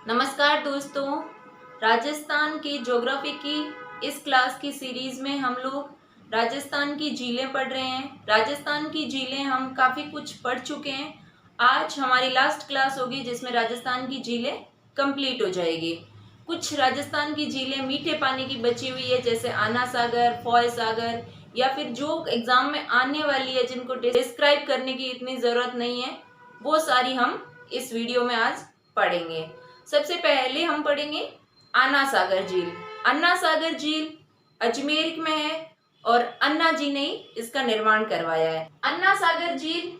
नमस्कार दोस्तों। राजस्थान की ज्योग्राफी की इस क्लास की सीरीज में हम लोग राजस्थान की झीलें पढ़ रहे हैं। राजस्थान की झीलें हम काफ़ी कुछ पढ़ चुके हैं। आज हमारी लास्ट क्लास होगी जिसमें राजस्थान की झीलें कंप्लीट हो जाएगी। कुछ राजस्थान की झीलें मीठे पानी की बची हुई है, जैसे आना सागर, फॉय सागर, या फिर जो एग्जाम में आने वाली है जिनको डिस्क्राइब करने की इतनी ज़रूरत नहीं है, वो सारी हम इस वीडियो में आज पढ़ेंगे। सबसे पहले हम पढ़ेंगे अन्ना सागर झील। अन्ना सागर झील अजमेर में है और अन्ना जी ने इसका निर्माण करवाया है। अन्ना सागर झील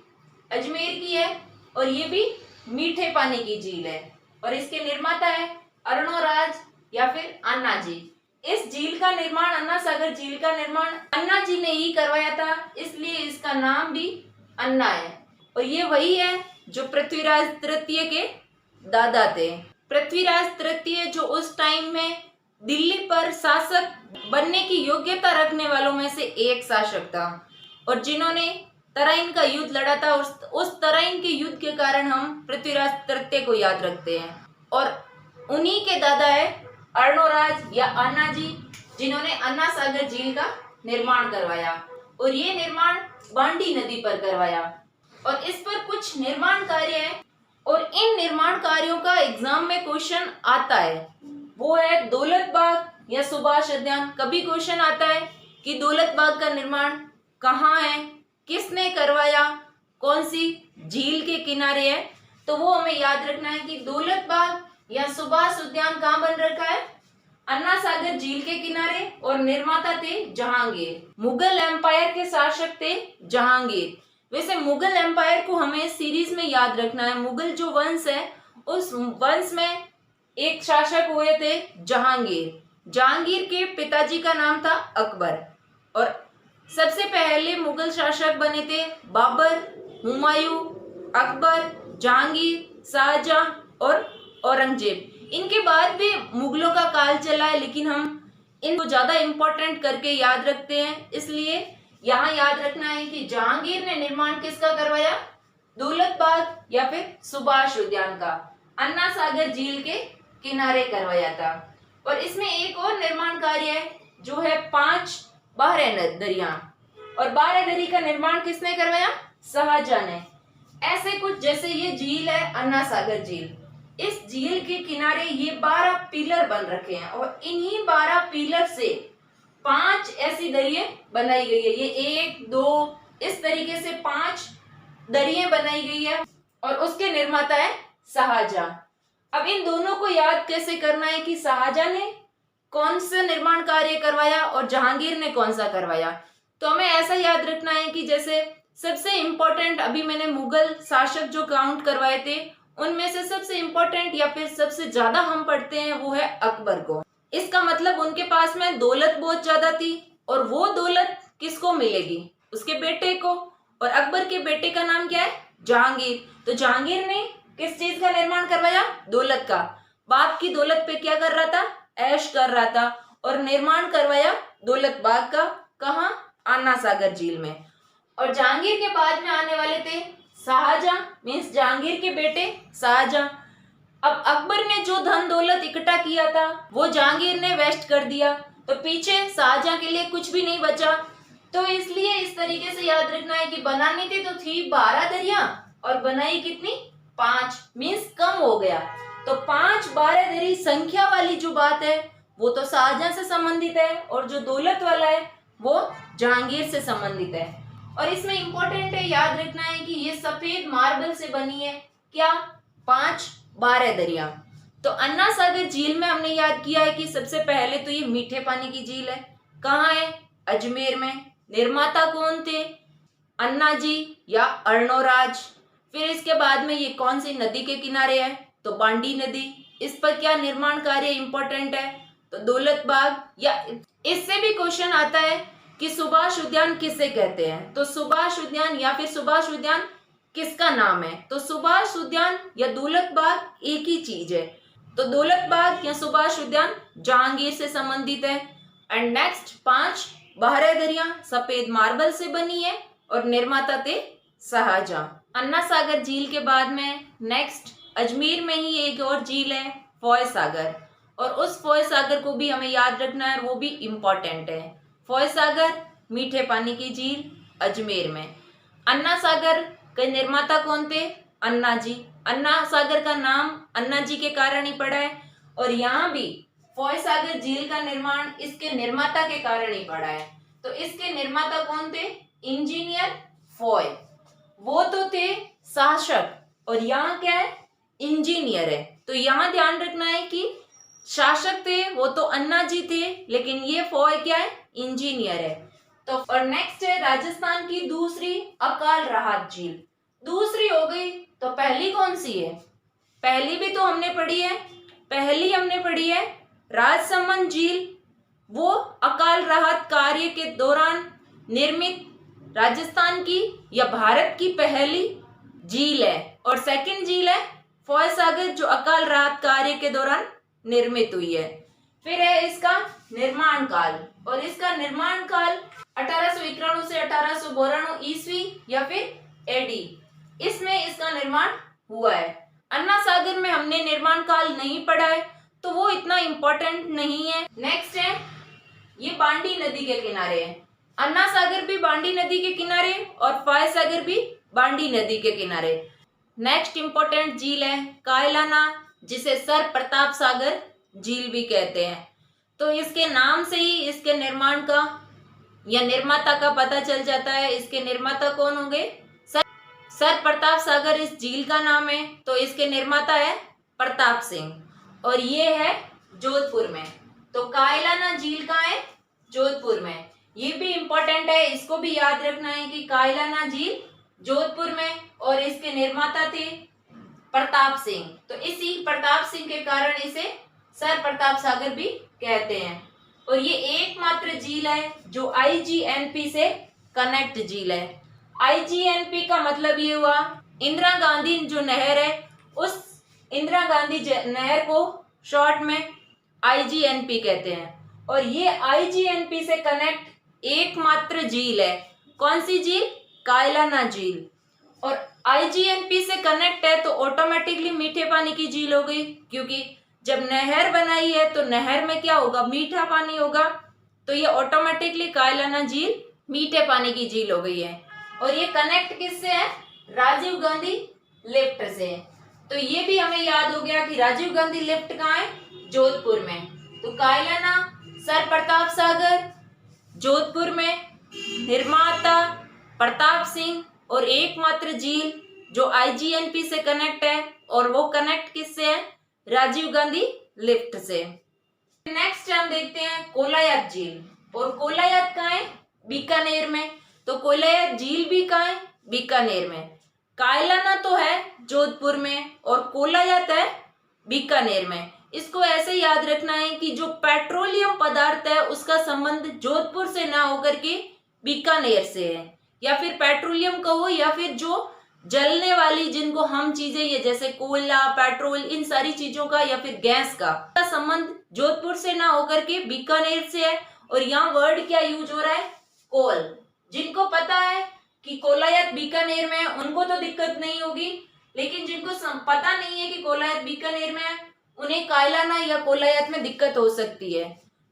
अजमेर की है और ये भी मीठे पानी की झील है और इसके निर्माता है अर्णोराज या फिर अन्ना जी। इस झील का निर्माण, अन्ना सागर झील का निर्माण अन्ना जी ने ही करवाया था, इसलिए इसका नाम भी अन्ना है। और ये वही है जो पृथ्वीराज तृतीय के दादा थे। पृथ्वीराज तृतीय जो उस टाइम में दिल्ली पर शासक बनने की योग्यता रखने वालों में से एक शासक था और जिन्होंने तराइन का युद्ध लड़ा था। उस तराइन के युद्ध के कारण हम पृथ्वीराज तृतीय को याद रखते हैं और उन्हीं के दादा है अर्णोराज या अन्ना जी, जिन्होंने अन्ना सागर झील का निर्माण करवाया और ये निर्माण बांडी नदी पर करवाया। और इस पर कुछ निर्माण कार्य है और इन निर्माण कार्यों का एग्जाम में क्वेश्चन आता है, वो है दौलत बाग या सुभाष उद्यान। कभी क्वेश्चन आता है कि दौलत बाग का निर्माण कहाँ है, किसने करवाया, कौन सी झील के किनारे है, तो वो हमें याद रखना है कि दौलत बाग या सुभाष उद्यान कहाँ बन रखा है, अन्ना सागर झील के किनारे। और निर्माता थे जहांगीर, मुगल एम्पायर के शासक थे जहांगीर। वैसे मुगल एम्पायर को हमें सीरीज में याद रखना है। मुगल जो वंश है उस वंश में एक शासक हुए थे जहांगीर। जहांगीर के पिताजी का नाम था अकबर और सबसे पहले मुगल शासक बने थे बाबर, हुमायूं, अकबर, जहांगीर, शाहजहां और औरंगजेब। इनके बाद भी मुगलों का काल चला है, लेकिन हम इनको ज्यादा इंपॉर्टेंट करके याद रखते हैं। इसलिए यहाँ याद रखना है कि जहांगीर ने निर्माण किसका करवाया, दौलत बाग या फिर सुभाष उद्यान का, अन्ना सागर झील के किनारे करवाया था। और इसमें एक और निर्माण कार्य है जो है 5 बारह दरिया, और बारह दरी का निर्माण किसने करवाया, शाहजहां ने। ऐसे कुछ जैसे ये झील है अन्ना सागर झील, इस झील के किनारे ये 12 पिलर बन रखे हैं और इन्हीं 12 पिलर से 5 ऐसी दरियां बनाई गई है। ये 1, 2 इस तरीके से 5 दरियां बनाई गई है और उसके निर्माता है शाहजहां। अब इन दोनों को याद कैसे करना है कि शाहजहां ने कौन सा निर्माण कार्य करवाया और जहांगीर ने कौन सा करवाया। तो हमें ऐसा याद रखना है कि जैसे सबसे इंपॉर्टेंट, अभी मैंने मुगल शासक जो काउंट करवाए थे उनमें से सबसे इंपॉर्टेंट या फिर सबसे ज्यादा हम पढ़ते हैं वो है अकबर को। इसका मतलब उनके पास में दौलत बहुत ज्यादा थी और वो दौलत किसको मिलेगी, उसके बेटे को। और अकबर के बेटे का नाम क्या है, जहांगीर। तो जहांगीर ने किस चीज का निर्माण करवाया, दौलत का। बाप की दौलत पे क्या कर रहा था, ऐश कर रहा था और निर्माण करवाया दौलत बाग का। कहाँ, अन्ना सागर झील में। और जहांगीर के बाद में आने वाले थे शाहजहां, मीन्स जहांगीर के बेटे शाहजहां। अब अकबर ने जो धन दौलत इकट्ठा किया था वो जहांगीर ने वेस्ट कर दिया, तो पीछे शाहजहां के लिए कुछ भी नहीं बचा। तो इसलिए इस तरीके से याद रखना है कि बनानी थी तो थी 12 दरिया और बनाई कितनी, 5, मीन्स कम हो गया। तो 5 12 दरी संख्या वाली जो बात है वो तो शाहजहां से संबंधित है और जो दौलत वाला है वो जहांगीर से संबंधित है। और इसमें इंपॉर्टेंट है याद रखना है कि ये सफेद मार्बल से बनी है। क्या, 5 12 दरिया। तो अन्ना सागर झील में हमने याद किया है कि सबसे पहले तो ये मीठे पानी की झील है। कहाँ है, अजमेर में। निर्माता कौन थे, अन्ना जी या अर्णोराज। फिर इसके बाद में ये कौन सी नदी के किनारे है, तो बांडी नदी। इस पर क्या निर्माण कार्य इंपॉर्टेंट है, तो दौलत बाग। या इससे भी क्वेश्चन आता है कि सुभाष उद्यान किसे कहते हैं, तो सुभाष उद्यान या फिर सुभाष उद्यान किसका नाम है, तो सुभाष उद्यान या दौलत बाग एक ही चीज है। तो दौलत बाग या सुभाष उद्यान जहांगीर से संबंधित है। एंड नेक्स्ट 5 बारह दरिया सफेद मार्बल से बनी है और निर्माता थे शाहजहां। अन्ना सागर झील के बाद में नेक्स्ट अजमेर में ही एक और झील है फॉय सागर, और उस फॉय सागर को भी हमें याद रखना है, वो भी इम्पोर्टेंट है। फॉय सागर मीठे पानी की झील अजमेर में। अन्ना सागर के निर्माता कौन थे? अन्ना जी। अन्ना सागर का नाम अन्ना जी के कारण ही पड़ा है, और यहाँ भी फॉय सागर झील का निर्माण इसके निर्माता के कारण ही पड़ा है। तो इसके निर्माता कौन थे? Engineer Foy. वो तो थे शासक, और यहाँ क्या है? इंजीनियर है। तो यहाँ ध्यान रखना है कि शासक थे वो तो अन्ना जी थे, लेकिन ये फॉय क्या है? इंजीनियर है। तो और नेक्स्ट है राजस्थान की दूसरी अकाल राहत झील। दूसरी हो गई, तो पहली कौन सी है? पहली भी तो हमने पढ़ी है, पहली हमने पढ़ी है राजसमंद झील। वो अकाल राहत कार्य के दौरान निर्मित राजस्थान की या भारत की पहली झील है। और सेकंड झील है फॉय सागर, जो अकाल राहत कार्य के दौरान निर्मित हुई है। फिर है इसका निर्माण काल, और इसका निर्माण काल 1891 से 1892 ईस्वी या फिर एडी, इसमें इसका निर्माण हुआ है। अन्ना सागर में हमने निर्माण काल नहीं पढ़ा है, तो वो इतना इम्पोर्टेंट नहीं है। नेक्स्ट है, ये बांडी नदी के किनारे है। अन्ना सागर भी बांडी नदी के किनारे और फॉय सागर भी बांडी नदी के किनारे। नेक्स्ट इम्पोर्टेंट झील है कायलाना, जिसे सर प्रताप सागर झील भी कहते हैं। तो इसके नाम से ही इसके निर्माण का या निर्माता का पता चल जाता है। इसके निर्माता कौन होंगे? सर प्रताप सागर इस झील का नाम है, तो इसके निर्माता है प्रताप सिंह, और ये है जोधपुर में। तो कायलाना झील कहाँ है? जोधपुर में। ये भी इम्पोर्टेंट है, इसको भी याद रखना है कि कायलाना झील जोधपुर में, और इसके निर्माता थे प्रताप सिंह। तो इसी प्रताप सिंह के कारण इसे सर प्रताप सागर भी कहते हैं। और ये एकमात्र झील है जो IGNP से कनेक्ट झील है। IGNP का मतलब ये हुआ इंदिरा गांधी जो नहर है, उस इंदिरा गांधी नहर को शॉर्ट में IGNP कहते हैं। और ये IGNP से कनेक्ट एकमात्र झील है। कौन सी झील? कायलाना झील। और IGNP से कनेक्ट है तो ऑटोमेटिकली मीठे पानी की झील हो गई, क्योंकि जब नहर बनाई है तो नहर में क्या होगा? मीठा पानी होगा। तो ये ऑटोमेटिकली कायलाना झील मीठे पानी की झील हो गई है। और ये कनेक्ट किससे है? राजीव गांधी लिफ्ट से। तो ये भी हमें याद हो गया कि राजीव गांधी लिफ्ट कहाँ है? जोधपुर में। तो कायलाना, सर प्रताप सागर जोधपुर में, निर्माता प्रताप सिंह, और एकमात्र झील जो IGNP से कनेक्ट है, और वो कनेक्ट किससे है? राजीव गांधी लिफ्ट से। नेक्स्ट हम देखते हैं कोलायत झील, और कोलायत कहाँ है? बीकानेर में। तो कोलायत झील भी कहाँ है? बीकानेर में। कायलाना तो है जोधपुर में और कोलायत है बीकानेर में। इसको ऐसे याद रखना है कि जो पेट्रोलियम पदार्थ है उसका संबंध जोधपुर से ना होकर के बीकानेर से है, या फिर पेट्रोलियम कहो या फिर जो जलने वाली जिनको हम चीजें, ये जैसे कोयला, पेट्रोल, इन सारी चीजों का या फिर गैस का संबंध जोधपुर से ना होकर के बीकानेर से है। और यहाँ वर्ड क्या यूज हो रहा है? कोल। जिनको पता है कि कोलायत बीकानेर में है उनको तो दिक्कत नहीं होगी, लेकिन जिनको पता नहीं है कि कोलायत बीकानेर में है उन्हें कायलाना या कोलायत में दिक्कत हो सकती है।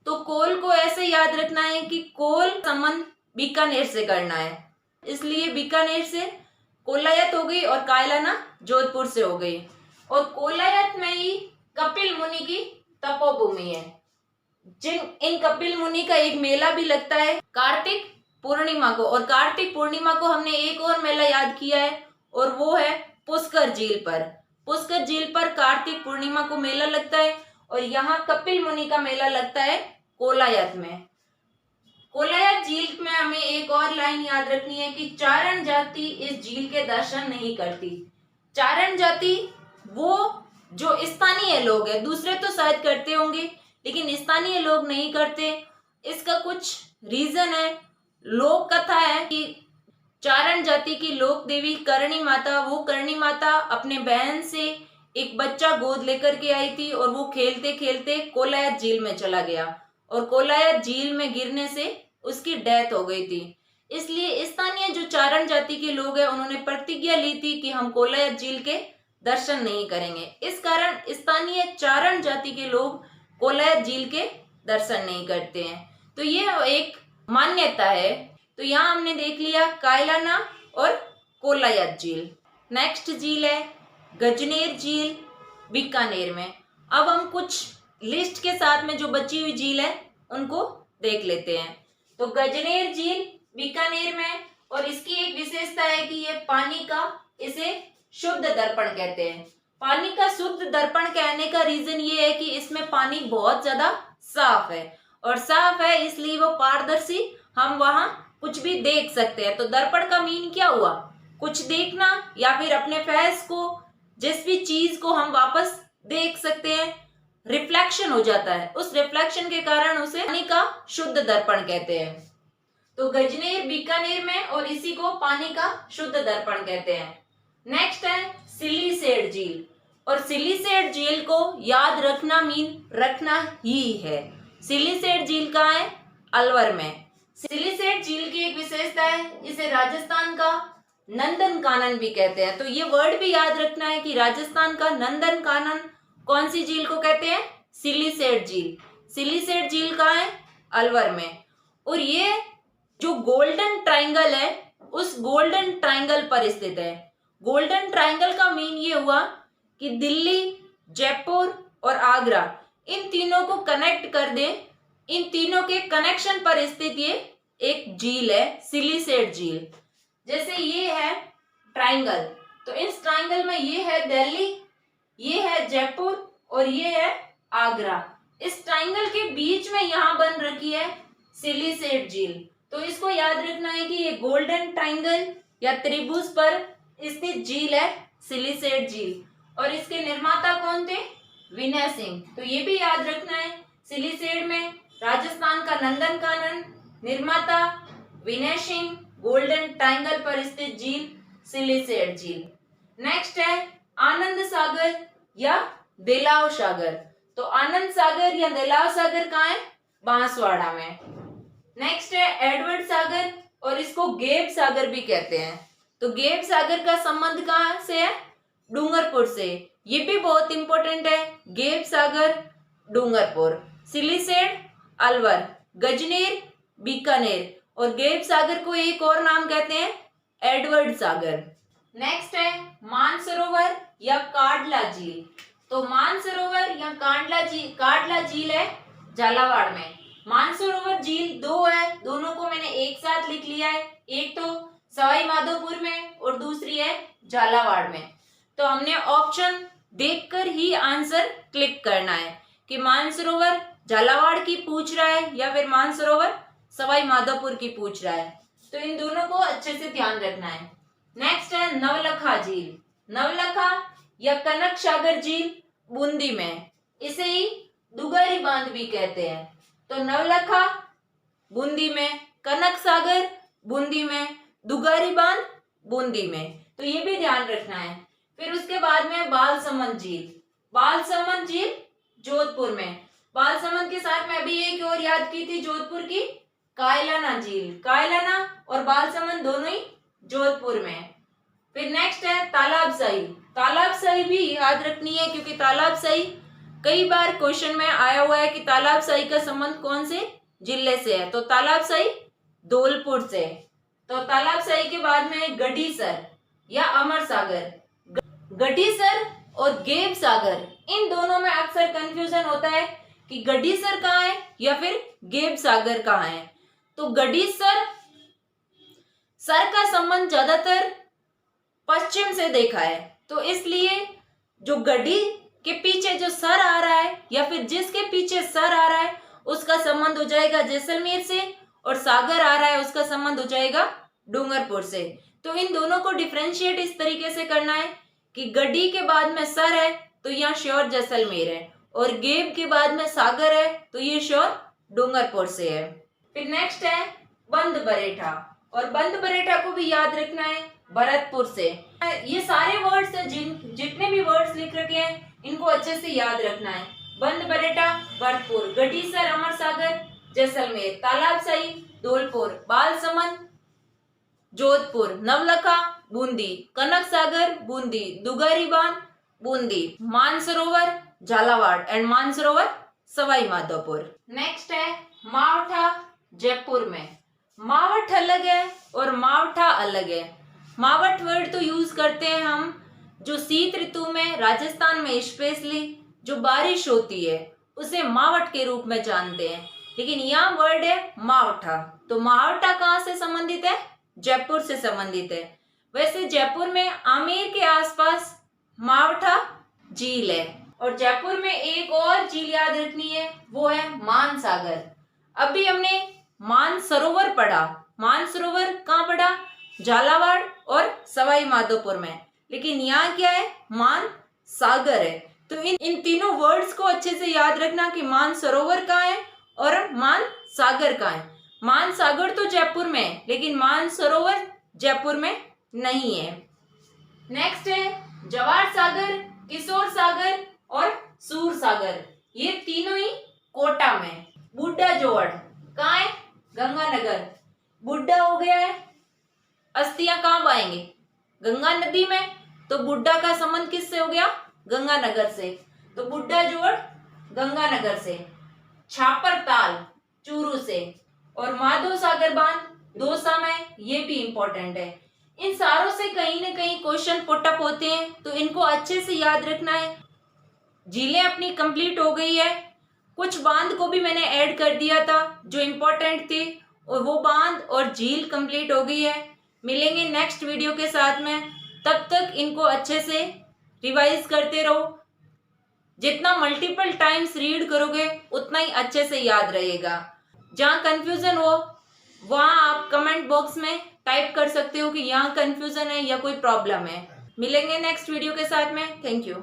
तो कोल को ऐसे याद रखना है कि कोल संबंध बीकानेर से करना है, इसलिए बीकानेर से कोलायत हो गई और कायलाना जोधपुर से हो गई। और कोलायत में ही कपिल मुनि की तपोभूमि है। इन कपिल मुनि का एक मेला भी लगता है कार्तिक पूर्णिमा को, और कार्तिक पूर्णिमा को हमने एक और मेला याद किया है, और वो है पुष्कर झील पर। पुष्कर झील पर कार्तिक पूर्णिमा को मेला लगता है, और यहाँ कपिल मुनि का मेला लगता है कोलायत में। कोलायत झील में हमें एक और लाइन याद रखनी है कि चारण जाति इस झील के दर्शन नहीं करती। चारण जाति वो जो स्थानीय लोग हैं, दूसरे तो शायद करते होंगे लेकिन स्थानीय लोग नहीं करते। इसका कुछ रीजन है, लोक कथा है कि चारण जाति की लोक देवी करणी माता, वो करणी माता अपने बहन से एक बच्चा गोद लेकर के आई थी, और वो खेलते खेलते कोलायत झील में चला गया, और कोलायत झील में गिरने से उसकी डेथ हो गई थी। इसलिए स्थानीय जो चारण जाति के लोग हैं उन्होंने प्रतिज्ञा ली थी कि हम कोलायत झील के दर्शन नहीं करेंगे। इस कारण स्थानीय चारण जाति के लोग कोलायत झील के दर्शन नहीं करते हैं। तो ये एक मान्यता है। तो यहाँ हमने देख लिया कायलाना और कोलायत झील। नेक्स्ट झील है गजनेर झील, बीकानेर में। अब हम कुछ लिस्ट के साथ में जो बची हुई झील है उनको देख लेते हैं। तो गजनेर झील बीकानेर में, और इसकी एक विशेषता है कि ये पानी का, इसे शुद्ध दर्पण कहते हैं। पानी का शुद्ध दर्पण कहने का रीजन ये है कि इसमें पानी बहुत ज्यादा साफ है, और साफ है इसलिए वो पारदर्शी, हम वहां कुछ भी देख सकते हैं। तो दर्पण का मीन क्या हुआ? कुछ देखना, या फिर अपने फेस को, जिस भी चीज को हम वापस देख सकते हैं, रिफ्लेक्शन हो जाता है, उस रिफ्लेक्शन के कारण उसे पानी का शुद्ध दर्पण कहते हैं। तो गजनेर बीकानेर में, और इसी को पानी का शुद्ध दर्पण कहते हैं। नेक्स्ट है सिलीसेड झील, और सिलीसेड झील को याद रखना मीन रखना ही है। सिलीसेड झील कहाँ है? अलवर में। सिलीसेड झील की एक विशेषता है, इसे राजस्थान का नंदन कानन भी कहते हैं। तो ये वर्ड भी याद रखना है कि राजस्थान का नंदन कानन कौन सी झील को कहते हैं? सिलीसेड झील। सिलीसेड झील कहाँ है? अलवर में। और ये जो गोल्डन ट्रायंगल है, उस गोल्डन ट्रायंगल पर स्थित है। गोल्डन ट्रायंगल का मीन ये हुआ कि दिल्ली, जयपुर और आगरा, इन तीनों को कनेक्ट कर दे। इन तीनों के कनेक्शन पर स्थित ये एक झील है, सिलीसेड झील। जैसे ये है ट्रायंगल, तो इस ट्रायंगल में ये है दिल्ली, ये है जयपुर और ये है आगरा। इस ट्रायंगल के बीच में यहाँ बन रखी है सिलीसेड झील। तो इसको याद रखना है कि ये गोल्डन ट्रायंगल या त्रिभुज पर स्थित झील है सिलीसेड झील, और इसके निर्माता कौन थे? विनय सिंह। तो ये भी याद रखना है, सिलीसेड में राजस्थान का नंदन कानन, निर्माता विनय सिंह, गोल्डन ट्रायंगल पर स्थित झील सिलीसेड झील। नेक्स्ट है आनंद सागर या देलाव सागर। तो आनंद सागर या देलाव सागर कहाँ है? बांसवाड़ा में। नेक्स्ट है एडवर्ड सागर, और इसको गेब सागर भी कहते हैं। तो गेब सागर का संबंध कहाँ से है? डूंगरपुर से। ये भी बहुत इंपॉर्टेंट है, गेब सागर डूंगरपुर। सिलीसेड अलवर, गजनेर बीकानेर, और गेब सागर को एक और नाम कहते हैं एडवर्ड सागर। नेक्स्ट है मानसरोवर या काडला झील। तो मानसरोवर या काडला झील है झालावाड़ में। मानसरोवर झील दो है, दोनों को मैंने एक साथ लिख लिया है, एक तो सवाई माधोपुर में और दूसरी है झालावाड़ में। तो हमने ऑप्शन देखकर ही आंसर क्लिक करना है कि मानसरोवर झालावाड़ की पूछ रहा है या फिर मानसरोवर सवाई माधोपुर की पूछ रहा है। तो इन दोनों को अच्छे से ध्यान रखना है। नेक्स्ट है नवलखा झील। नवलखा या कनक सागर झील बूंदी में, इसे ही दुगारी बांध भी कहते हैं। तो नवलखा बूंदी में, कनक सागर बूंदी में, दुगारी बांध बूंदी में। तो ये भी ध्यान रखना है। फिर उसके बाद में बालसमंद झील। बालसमंद झील जोधपुर में। बालसमंद के साथ में अभी एक और याद की थी जोधपुर की, कायलाना झील। कायलाना और बालसमंद दोनों ही जोधपुर में। फिर नेक्स्ट है तालाबशाही। तालाबशाही भी याद रखनी है क्योंकि तालाबशाही कई बार क्वेश्चन में आया हुआ है कि तालाबशाही का संबंध कौन से जिले से है। तो तालाबशाही धौलपुर से। तो तालाबशाही के बाद में गढ़ीसर या अमर सागर। गढ़ीसर और गेब सागर, इन दोनों में अक्सर कंफ्यूजन होता है कि गढ़ीसर कहाँ है या फिर गेब सागर कहाँ है। तो गढ़ीसर सर का संबंध ज्यादातर पश्चिम से देखा है, तो इसलिए जो गढ़ी के पीछे जो सर आ रहा है या फिर जिसके पीछे सर आ रहा है उसका संबंध हो जाएगा जैसलमेर से, और सागर आ रहा है उसका संबंध हो जाएगा डूंगरपुर से। तो इन दोनों को डिफरेंशिएट इस तरीके से करना है कि गढ़ी के बाद में सर है तो यहाँ श्योर जैसलमेर है, और गेब के बाद में सागर है तो ये श्योर डूंगरपुर से है। फिर नेक्स्ट है बंद बरेठा, और बंद बरेठा को भी याद रखना है भरतपुर से। ये सारे वर्ड्स है, जितने भी वर्ड्स लिख रखे हैं इनको अच्छे से याद रखना है। बंद बरेठा भरतपुर, गढ़ीसर अमर सागर जैसलमेर, तालाबशाही धौलपुर, बालसमंद जोधपुर, नवलखा बूंदी, कनक सागर बूंदी, दुगारी बांध बूंदी, मानसरोवर झालावाड़ एंड मानसरोवर सवाई माधोपुर। नेक्स्ट है मावठा जयपुर में। मावठ अलग है और मावठा अलग है। मावठ वर्ड तो यूज करते हैं हम जो शीत ऋतु में राजस्थान में स्पेशली जो बारिश होती है उसे मावठ के रूप में जानते हैं, लेकिन यहाँ वर्ड है मावठा। तो मावठा कहाँ से संबंधित है? जयपुर से संबंधित है। वैसे जयपुर में आमेर के आसपास मावठा झील है और जयपुर में एक और झील याद रखनी है, वो है मानसागर। अभी हमने मानसरोवर पढ़ा। मानसरोवर कहाँ पढ़ा? झालावाड़ और सवाई माधोपुर में, लेकिन यहाँ क्या है? मानसागर है। तो इन तीनों वर्ड्स को अच्छे से याद रखना कि मानसरोवर कहाँ है और मानसागर कहाँ है। मानसागर तो जयपुर में है, लेकिन मानसरोवर जयपुर में नहीं है। नेक्स्ट है जवाहर सागर, किशोर सागर और सूर सागर। ये तीनों ही कोटा में। बुड्ढा जोड़ कहाँ है? गंगानगर। बुड्ढा हो गया है, अस्थियां कहाँ पाएंगे? गंगा नदी में। तो बुड्ढा का संबंध किससे हो गया? गंगानगर से। तो बुड्ढा जोड़ गंगानगर से। छापर ताल चूरू से और माधो सागर बांध दौसा में, ये भी इंपॉर्टेंट है। इन सारों से कहीं ना कहीं क्वेश्चन पुटअप होते हैं, तो इनको अच्छे से याद रखना है। झीलें अपनी कंप्लीट हो गई है। कुछ बांध को भी मैंने ऐड कर दिया था जो इम्पोर्टेंट थे, और वो बांध और झील कंप्लीट हो गई है। मिलेंगे नेक्स्ट वीडियो के साथ में, तब तक इनको अच्छे से रिवाइज करते रहो। जितना मल्टीपल टाइम्स रीड करोगे उतना ही अच्छे से याद रहेगा। जहाँ कंफ्यूजन हो वहाँ आप कमेंट बॉक्स में टाइप कर सकते हो कि यहाँ कंफ्यूजन है या कोई प्रॉब्लम है। मिलेंगे नेक्स्ट वीडियो के साथ में। Thank you.